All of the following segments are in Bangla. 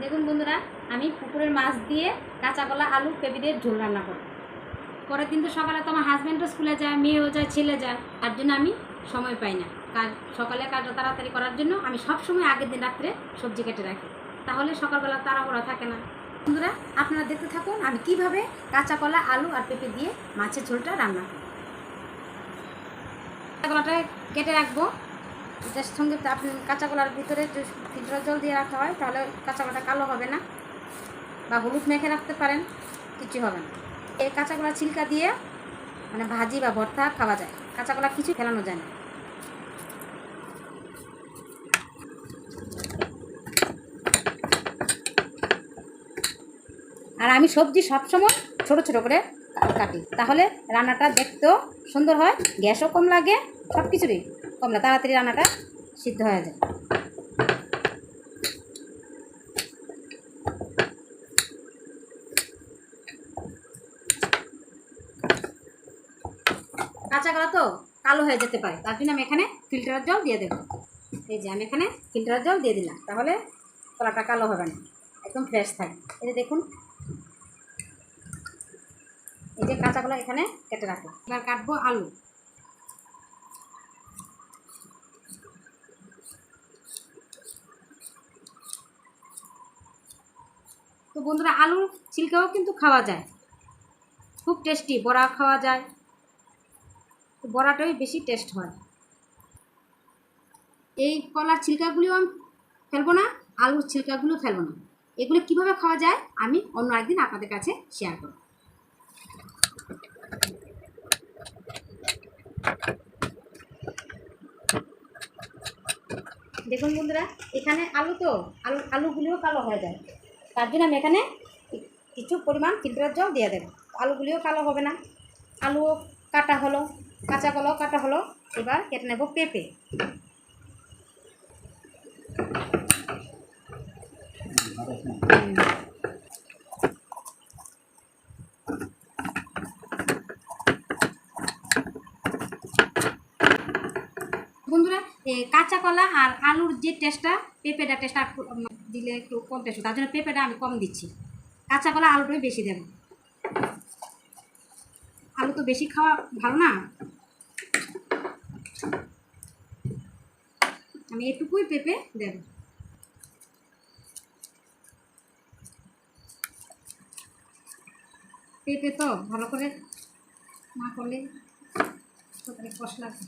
দেখুন বন্ধুরা, আমি পুকুরের মাছ দিয়ে কাঁচা কলা আলু পেঁপে দিয়ে ঝোল রান্না করব। পরের দিন তো সকালে তো আমার হাজব্যান্ডও স্কুলে যায়, মেয়েও যায়, ছেলে যায়, তার জন্য আমি সময় পাই না। সকালে কাজটা তাড়াতাড়ি করার জন্য আমি সব সময় আগের দিন রাত্রে সবজি কেটে রাখি, তাহলে সকালবেলা তাড়াহুড়া থাকে না। বন্ধুরা, আপনারা দেখতে থাকুন আমি কিভাবে কাঁচা কলা আলু আর পেঁপে দিয়ে মাছের ঝোলটা রান্না করি। কাঁচা কলাটা কেটে রাখবো, এটার সঙ্গে আপনি কাঁচা কলার ভিতরে ফিল্টার জল দিয়ে রাখা হয়, তাহলে কাঁচা কলাটা কালো হবে না, বা হলুদ মেখে রাখতে পারেন, কিছু হবে না। এই কাঁচা কলার ছিলকা দিয়ে মানে ভাজি বা ভর্তা খাওয়া যায়, কাঁচা কলা কিছু ফেলানো যায় না। আর আমি সবজি সবসময় ছোট ছোট করে কাটি, তাহলে রান্নাটা দেখতেও সুন্দর হয়, গ্যাসও কম লাগে, সব কিছুরই কম লাগে, তাড়াতাড়ি রান্নাটা সিদ্ধ হয়ে যায়। কাঁচা কলা তো কালো হয়ে যেতে পারে, তার জন্য আমি এখানে ফিল্টারের জল দিয়ে দেবো। এই যে আমি এখানে ফিল্টারের জল দিয়ে দিলাম, তাহলে কলাটা কালো হবে না, একদম ফ্রেশ থাকে। এই যে দেখুন, এই যে কাঁচা কলা এখানে কেটে রাখলাম। এবার কাটবো আলু। তো বন্ধুরা, আলুর ছিলকাও কিন্তু খাওয়া যায়, খুব টেস্টি। বড়া খাওয়া যায়, তো বড়াটাই বেশি টেস্ট হয়। এই কলার ছিলকাগুলিও আমি ফেলবো না, আলুর ছিলকাগুলো ফেলবো না। এগুলো কিভাবে খাওয়া যায় আমি অন্য একদিন আপনাদের কাছে শেয়ার করব। দেখুন বন্ধুরা, এখানে আলু তো আলুগুলিও কালো হয়ে যায়, তার জন্য আমি এখানে কিছু পরিমাণ ফিল্টারের জল দিয়ে দেবো, আলুগুলিও কালো হবে না। আলুও কাটা হলো, কাঁচা কলাও কাটা হলো। এবার কেটে নেব পেঁপে। বন্ধুরা, কাঁচা কলা আর আলুর যে টেস্টটা, পেঁপেটা টেস্টটা দিলে একটু কম টেস্ট, তার জন্য পেঁপেটা আমি কম দিচ্ছি, কাঁচা কলা আলুটাই বেশি দেব। আলু তো বেশি খাওয়া ভালো না, আমি এটুকুই পেঁপে দেব। পেঁপে তো ভালো করে না করলে কষ্ট লাগবে।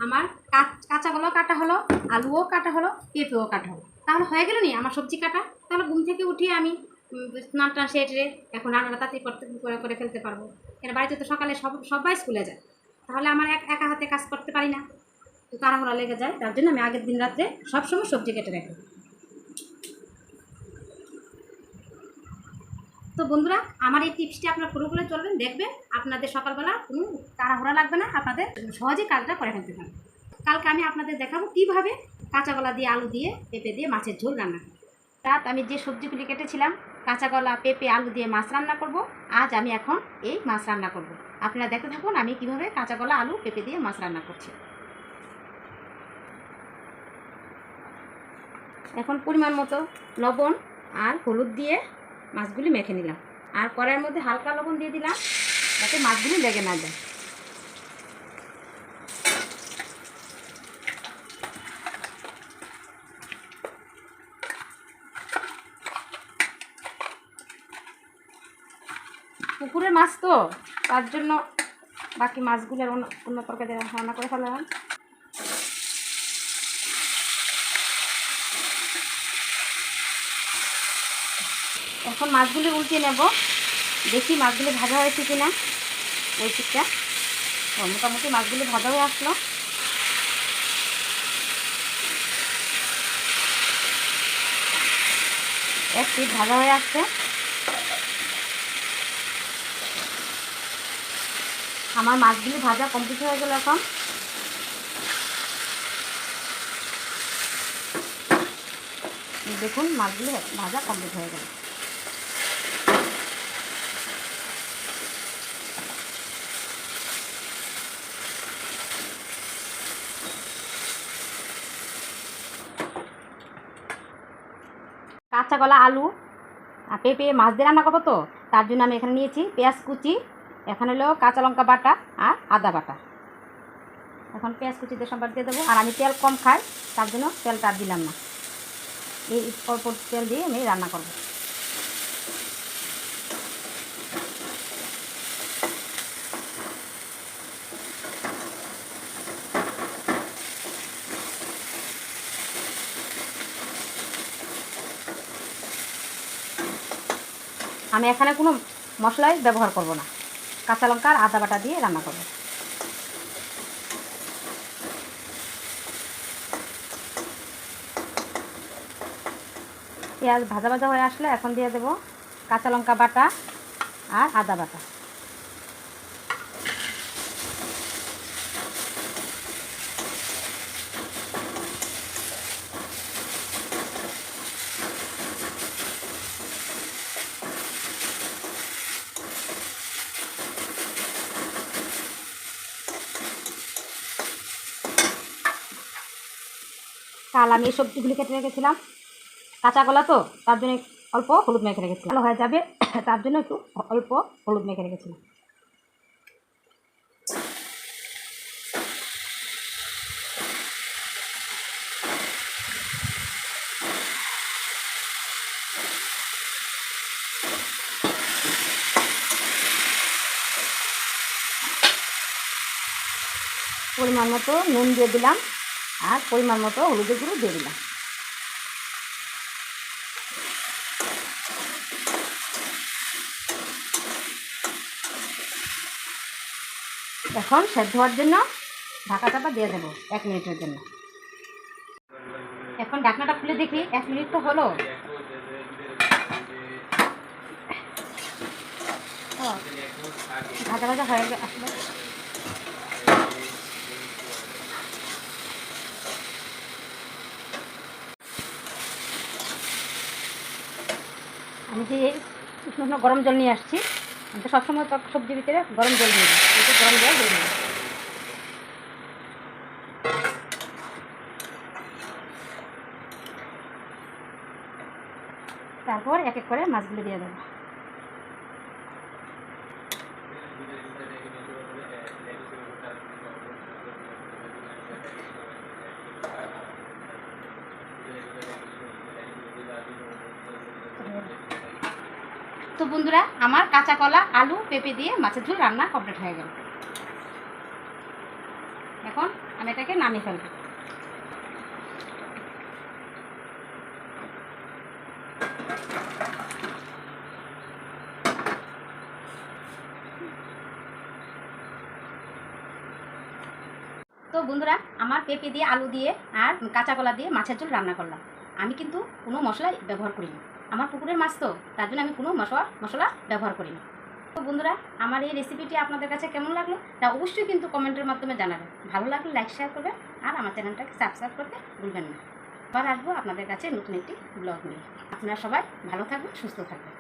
আমার কাঁচা কলাও কাটা হলো, আলুও কাটা হলো, পেঁপেও কাটা হলো, তাহলে হয়ে গেল নি আমার সবজি কাটা। তাহলে ঘুম থেকে উঠিয়ে আমি স্নানটা সেরে এখন রান্নাটা তাড়াতাড়ি করে ফেলতে পারবো। কেন বাড়িতে তো সকালে সবাই স্কুলে যায়, তাহলে আমার একা হাতে কাজ করতে পারি না, তো তাড়াহুড়া লেগে যায়। তার জন্য আমি আগের দিন রাত্রে সবসময় সবজি কেটে রাখি। তো বন্ধুরা, আমার এই টিপসটি আপনারা পুরো করে চলবেন, দেখবেন আপনাদের সকালবেলা কোনো তাড়াহুড়া লাগবে না, আপনাদের সহজে কাজটা করে ফেলতে পারবেন। কালকে আমি আপনাদের দেখাবো কীভাবে কাঁচা কলা দিয়ে আলু দিয়ে পেঁপে দিয়ে মাছের ঝোল রান্না করি। রাত আমি যে সবজিগুলি কেটেছিলাম, কাঁচা কলা পেঁপে আলু দিয়ে মাছ রান্না করব। আজ আমি এখন এই মাছ রান্না করব। আপনারা দেখতে থাকুন আমি কীভাবে কাঁচা কলা আলু পেঁপে দিয়ে মাছ রান্না করছি। এখন পরিমাণ মতো লবণ আর হলুদ দিয়ে মাছগুলি মেখে নিলাম, আর কড়াইয়ের মধ্যে হালকা লবণ দিয়ে দিলাম যাতে মাছগুলি লেগে না যায়। পুকুরের মাছ তো, তার জন্য বাকি মাছগুলোর অন্য তরকারি রান্না করে ফেললাম। এখন মাছগুলি উল্টিয়ে নেব, দেখি মাছগুলি ভাজা হয়েছে কিনা। ওই দিকটা মোটামুটি মাছগুলি ভাজা হয়ে আসলো। এক পিঠ ভাজা হয়ে আসছে। আমার মাছগুলি ভাজা কমপ্লিট হয়ে গেল। এখন দেখুন মাছগুলি ভাজা কমপ্লিট হয়ে গেল। কাঁচা কলা, আলু আর পেঁপে মাছ দিয়ে রান্না করবো, তো তার জন্য আমি এখানে নিয়েছি পেঁয়াজ কুচি, এখানে হলো কাঁচা লঙ্কা বাটা আর আদা বাটা। এখন পেঁয়াজ কুচি দিয়ে সম্বাদ দিয়ে দেবো। আর আমি তেল কম খাই, তার জন্য তেলটা আর দিলাম না। এই অল্প তেল দিয়ে আমি রান্না করব। আমি এখানে কোনো মশলাই ব্যবহার করব না, কাঁচা লঙ্কা আর আদা বাটা দিয়ে রান্না করব। পেঁয়াজ ভাজা ভাজা হয়ে আসলে এখন দিয়ে দেব কাঁচা লঙ্কা বাটা আর আদা বাটা। কাল আমি এই সবজিগুলি কেটে রেখেছিলাম, কাঁচা কলা তো তার জন্য অল্প হলুদ মেখে রেখেছিলাম, ভালো হয়ে যাবে তার জন্য একটু অল্প হলুদ মেখে রেখেছিলাম। পরিমাণ মতো নুন দিয়ে দিলাম আর পরিমাণ মতো হলুদের গুঁড়ো দিয়ে দিলাম। এখন সেদ্ধ হওয়ার জন্য ঢাকা চাপা দিয়ে দেবো 1 মিনিটের জন্য। এখন ঢাকনাটা খুলে দেখি 1 মিনিট তো হলো। ভাজা ভাজা হয়ে আসলে আমি যে উষ্ণ গরম জল নিয়ে আসছি, আমি তো সবসময় সবজির ভিতরে গরম জল দিয়ে দিই, একটু গরম জল দিয়ে দিই। তারপর এক এক করে মাছগুলো দিয়ে দেবো। তো বন্ধুরা, আমার কাঁচা কলা, আলু, পেঁপে দিয়ে মাছের ঝোল রান্না কমপ্লিট হয়ে গেল। এখন আমি এটাকে নামিয়ে ফেলব। তো বন্ধুরা, আমার পেঁপে দিয়ে, আলু দিয়ে আর কাঁচা কলা দিয়ে মাছের ঝোল রান্না করলাম। আমি কিন্তু কোনো মশলা ব্যবহার করিনি, আমার পুকুরের মাছ তো তার জন্য আমি কোনো মশলা ব্যবহার করিনি। তো বন্ধুরা, আমার এই রেসিপিটি আপনাদের কাছে কেমন লাগলো তা অবশ্যই কিন্তু কমেন্টের মাধ্যমে জানাবেন। ভালো লাগলে লাইক শেয়ার করবেন আর আমার চ্যানেলটাকে সাবস্ক্রাইব করতে ভুলবেন না। আবার আসবো আপনাদের কাছে নতুন একটি ব্লগ নিয়ে। আপনারা সবাই ভালো থাকবেন, সুস্থ থাকবেন।